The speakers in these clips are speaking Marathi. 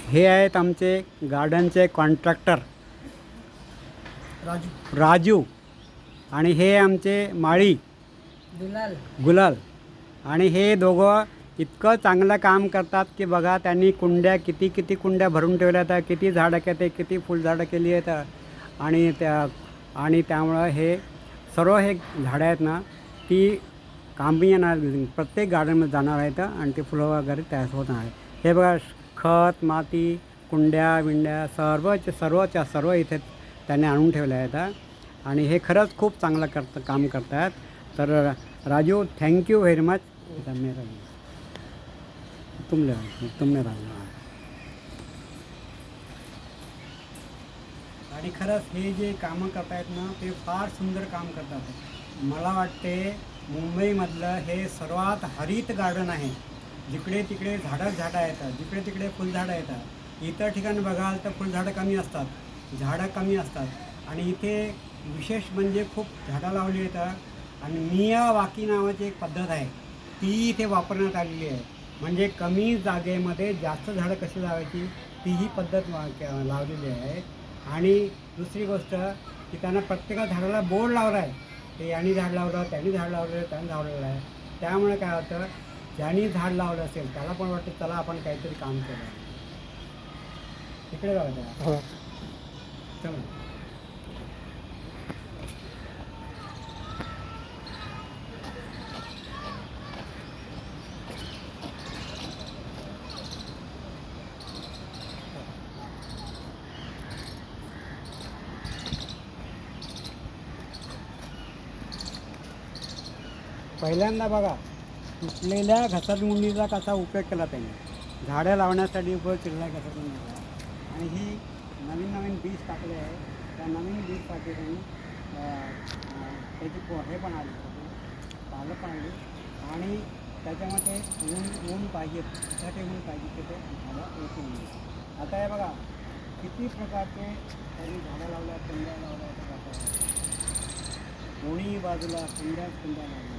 हे आहेत आमचे गार्डनचे कॉन्ट्रॅक्टर राजू आणि हे आमचे माळी गुलाल. आणि हे दोघं इतकं चांगलं काम करतात की बघा, त्यांनी कुंड्या किती कुंड्या भरून ठेवल्या आहेत, किती झाडं केले, किती फुलझाडं केली आहेत. आणि त्यामुळं हे सर्व हे झाडं आहेत ना, ती कामी येणार, प्रत्येक गार्डनमध्ये जाणार आहेत आणि ते फुलं वगैरे तयार होणार आहे. हे बघा, खत, माती, कुंड्या विंड्या सर्व इथे त्याने आणून ठेवल्या आहेत. आणि हे खरंच खूप चांगलं काम करतात. तर राजू, थँक्यू व्हेरी मच. तुमने राजू. आणि खरंच हे जे कामं करतायत ना, ते फार सुंदर काम करतात. मला वाटते मुंबईमधलं हे सर्वात हरित गार्डन आहे. जिकडे तिकडे झाडं येतात, जिकडे तिकडे फुलझाडं येतात. इतर ठिकाणी बघाल तर फुलझाडं कमी असतात, झाडं कमी असतात. आणि इथे विशेष म्हणजे खूप झाडं लावली येतात. आणि मियावाकी नावाची एक पद्धत आहे, ती इथे वापरण्यात आलेली आहे. म्हणजे कमी जागेमध्ये जास्त झाडं कशी लावायची, तीही पद्धत लावलेली आहे. आणि दुसरी गोष्ट की त्यांना प्रत्येका झाडाला बोर्ड लावला आहे. ते यांनी झाड लावलं, त्यांनी झाड लावलं, त्यांनी झाड लावलं आहे. त्यामुळे काय होतं, ज्यांनी झाड लावलं असेल त्याला पण वाटतं चला आपण काहीतरी काम केलं. तिकडे जाऊ चला. पहिल्यांदा बघा, तुटलेल्या घसरगुंडीचा कसा उपयोग केला त्यांनी, झाडं लावण्यासाठी उपयोग केलेला घसरगुंडीचा. आणि ही नवीन बीज टाकले आहे. त्या नवीन बीज टाकले त्यांनी त्याची हे पण आली, पालं पण आली. आणि त्याच्यामध्ये ऊन पाहिजे, त्यासाठी ऊन पाहिजे ते झाडं येतील. आता हे बघा, किती प्रकारचे त्यांनी झाडं लावल्या, कुंड्या लावल्या. दोन्ही बाजूला कुंड्या लावल्या.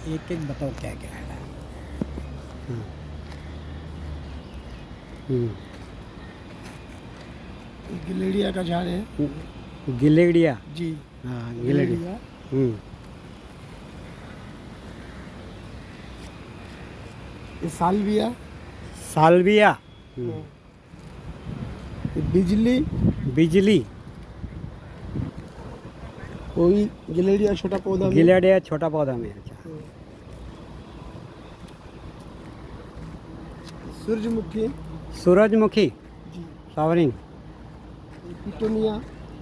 एक बताओ क्या क्या है. गिलेडिया का झाड़ है. गिलेडिया जी. हाँ, गिलेडिया. ये साल्विया. साल्विया. ये बिजली. बिजली. कोई गिलेडिया छोटा पौधा. गिलेडिया छोटा पौधा में. अच्छा. सूरजमुखी. सूरजमुखी जी. फ्लावरिंग. पिटोनिया.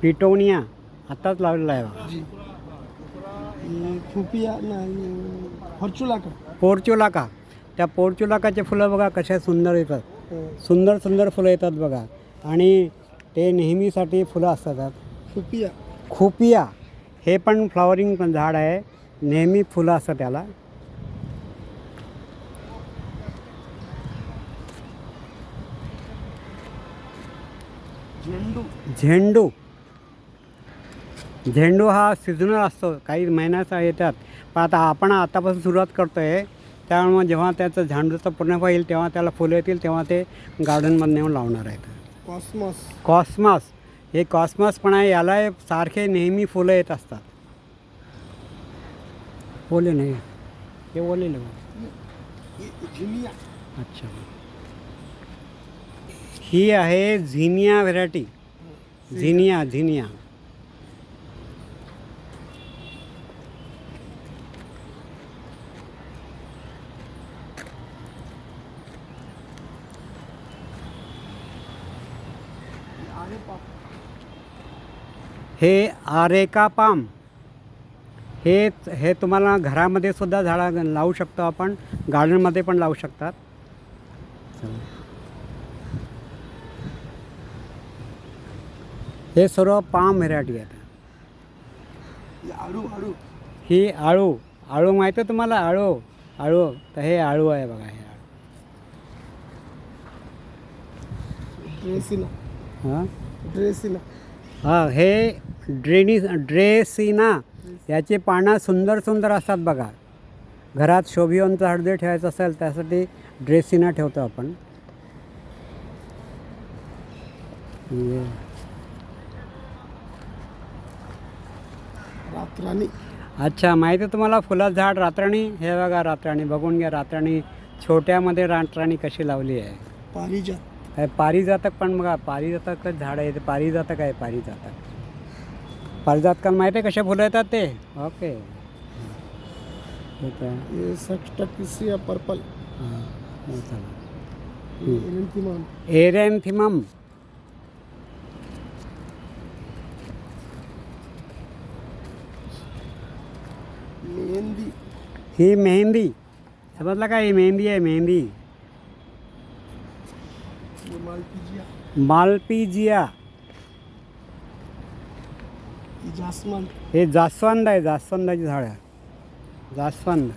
पिटोनिया आताच लावलेला आहे बघा. जी. ये फुपिया ना, फॉर्चुला का. पोर्चुलाका. त्या पोर्चुलाकाचे फुलं बघा कशा सुंदर येतात. सुंदर फुलं येतात बघा. आणि ते नेहमीसाठी फुलं असतात. फुपिया. खुपिया हे पण फ्लॉवरिंग पण झाड आहे, नेहमी फुलं असतात त्याला. झेंडू. झेंडू. झेंडू हा सीझनल असतो, काही महिन्याचा येतात. पण आपण आतापासून सुरुवात करतो आहे, त्यामुळे जेव्हा त्याचं झेंडूचं पूर्ण होईल तेव्हा त्याला फुलं येतील, तेव्हा ते गार्डनमध्ये नेऊन लावणार आहेत. कॉस्मॉस. हे कॉस्मॉस पण आहे, याला सारखे नेहमी फुलं येत असतात. ओले नाही, हे ओलेलं. अच्छा. ही आहे झिनिया व्हेरायटी. झिनिया. हे आरेका पाम. हे तुम्हाला घरामध्ये सुद्धा झाडं लावू शकतो आपण, गार्डनमध्ये पण लावू शकतात. हे सर्व पाम व्हेरायटी आहेत. ही आळू माहिती आहे तुम्हाला. आळू तर हे आळू आहे बघा. हे ड्रेसिना. हां, ड्रेसिना. हा हे ड्रेसिना याचे पानं सुंदर सुंदर असतात बघा. घरात शोभिवंत झाड जर ठेवायचं असेल त्यासाठी ड्रेसिना ठेवतो आपण. रातराणी. अच्छा, माहिती आहे तुम्हाला फुलाचं झाड रातराणी? हे बघा रातराणी, बघून घ्या रातराणी. छोट्यामध्ये रातराणी कशी लावली आहे. पारिजात. हे पारिजातक पण बघा, पारिजातकच झाड आहे ते. पारिजातक आहे, पारिजातक. पारिजातकाला माहिती आहे कसे फुलं येतात ते? ओके. ठीक आहे. हे सेक्स्टपिसिया पर्पल. हां, हे चला. एरेंथिमम. एरेंथिमम. मेहंदी. ही मेहंदी, समजलं का? ही मेहंदी आहे, मेहंदी. हे मालपिजिया. मालपिजिया. हे जास्वंद. हे जास्वंद आहे, जास्वंदाची झाड आहे. जास्वंद.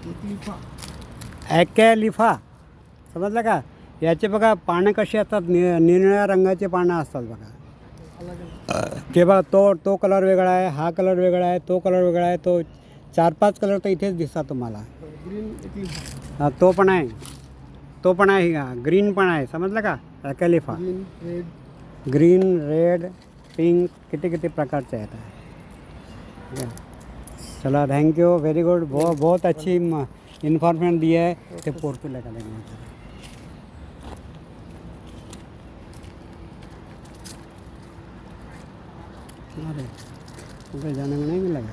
एकलिफा. ॲकॅलिफा, समजलं का? याचे बघा पानं कशी असतात, निळ्या रंगाचे पानं असतात बघा. अलग अलग. ते बघा, तो कलर वेगळा आहे, हा कलर वेगळा आहे, तो कलर वेगळा आहे, तो 4-5 कलर तर इथेच दिसतात तुम्हाला. ग्रीन एकलिफा. हा, तो पण आहे, तो पण आहे. हा ग्रीन पण आहे, समजलं का? Acalypha. Green red. Green, red, pink, किती किती प्रकारचे आहेत. चला, थैंक यू, वेरी गुड. बहुत अच्छी इन्फॉर्मेशन दी है. ते पोर्तुला का लगना. अरे उधर जाने में नहीं मिलेगा,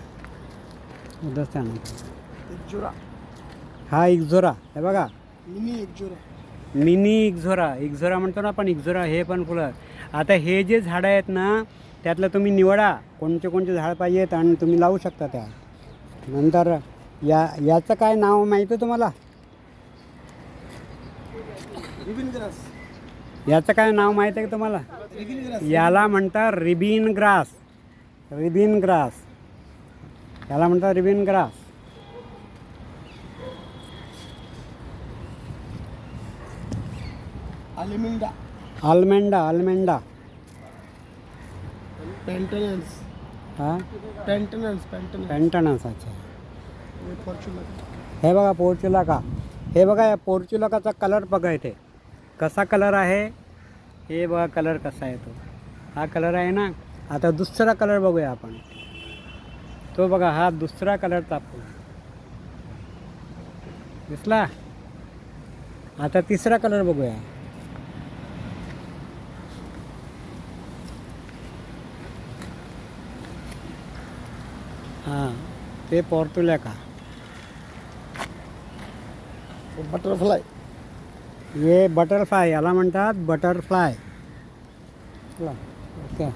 उधर से आना. एकजोरा. हा इक्झोरा, हे बघा, मिनी एकजोरा. मिनी इक्झोरा. इक्झोरा म्हणतो ना आपण, इक्झोरा. हे पण फुलं. आता हे जे झाडं आहेत ना, त्यातलं तुम्ही निवडा कोणते कोणते झाड पाहिजेत आणि तुम्ही लावू शकता त्या. नंतर याचं काय नाव माहिती आहे तुम्हाला? Ribbon grass. याचं काय नाव माहिती आहे का तुम्हाला? Ribbon grass. याला म्हणतात रिबिन ग्रास. रिबिन ग्रास, याला म्हणतात रिबिन ग्रास. अल्मिंडा. अल्मेंडा. पेंटनन्स. हां, पेंटनन्स. पेंटनस. अच्छा, हे फॉर्च्युनर. हे बघा पोर्चुलाका. हे बघा, या पोर्चुलाकाचा कलर बघा इथे कसा कलर आहे. हे बघा कलर कसा आहे तो. हा कलर आहे ना. आता दुसरा कलर बघूया आपण. तो बघा, हा दुसरा कलरचा फुल दिसला. आता तिसरा कलर बघूया. हां, ते पोर्तुलाका. बटरफ्लाय. हे बटरफ्लाय, याला म्हणतात बटरफ्लाय. चला, ओके.